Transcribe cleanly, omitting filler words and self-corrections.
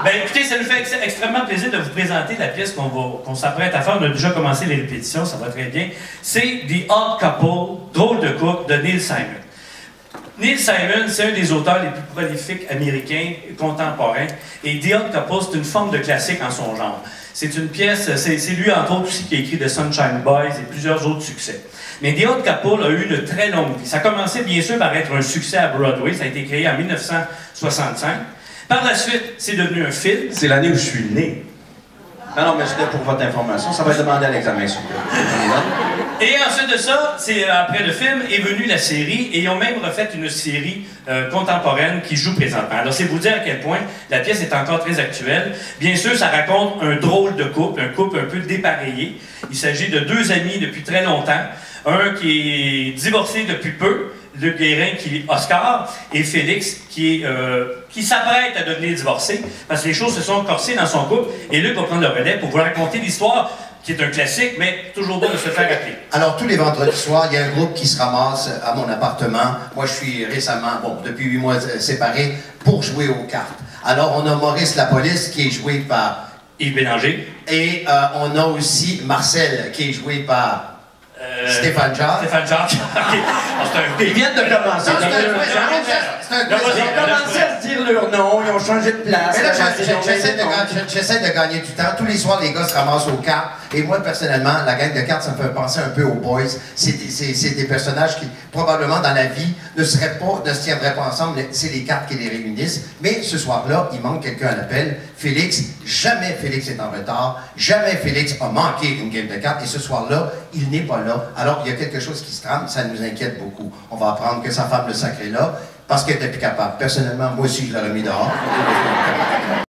Ben écoutez, ça nous fait extrêmement plaisir de vous présenter la pièce qu'on s'apprête à faire. On a déjà commencé les répétitions, ça va très bien. C'est The Odd Couple, drôle de couple, de Neil Simon. Neil Simon, c'est un des auteurs les plus prolifiques américains contemporains. Et The Odd Couple, c'est une forme de classique en son genre. C'est une pièce, c'est lui entre autres aussi qui a écrit The Sunshine Boys et plusieurs autres succès. Mais The Odd Couple a eu une très longue vie. Ça a commencé bien sûr par être un succès à Broadway, ça a été créé en 1965. Par la suite, c'est devenu un film. C'est l'année où je suis né. Non, mais c'était pour votre information, ça va être demandé à l'examen, s'il vous plaît. Et ensuite de ça, c'est après le film est venue la série, et ils ont même refait une série contemporaine qui joue présentement. Alors c'est vous dire à quel point la pièce est encore très actuelle. Bien sûr, ça raconte un drôle de couple, un couple un peu dépareillé. Il s'agit de deux amis depuis très longtemps. Un qui est divorcé depuis peu, Luc Guérin qui est Oscar, et Félix qui s'apprête à devenir divorcé, parce que les choses se sont corsées dans son couple, et Luc va prendre le relais pour vous raconter l'histoire, qui est un classique, mais toujours bon de se faire rappeler. Alors, tous les vendredis soirs, il y a un groupe qui se ramasse à mon appartement. Moi, je suis récemment, depuis 8 mois séparé, pour jouer aux cartes. Alors, on a Maurice la police, qui est joué par Yves Bélanger. Et on a aussi Marcel, qui est joué par Stéphane Jacques. Stéphane Jacques. Okay. Ils viennent de commencer. C'est un quiz. Ils ont commencé à se dire leur nom, ils ont changé de place. Mais là, j'essaie de gagner du temps. Tous les soirs, les gars se ramassent aux cartes. Et moi, personnellement, la gang de cartes, ça me fait penser un peu aux Boys. C'est des personnages qui, probablement, dans la vie, ne se tiendraient pas ensemble. C'est les cartes qui les réunissent. Mais ce soir-là, il manque quelqu'un à l'appel. Félix, jamais Félix est en retard. Jamais Félix a manqué une game de cartes. Et ce soir-là, il n'est pas là. Alors, il y a quelque chose qui se trame. Ça nous inquiète beaucoup. On va apprendre que sa femme le sacré là, parce qu'elle n'était plus capable. Personnellement, moi aussi, je l'aurais mis dehors.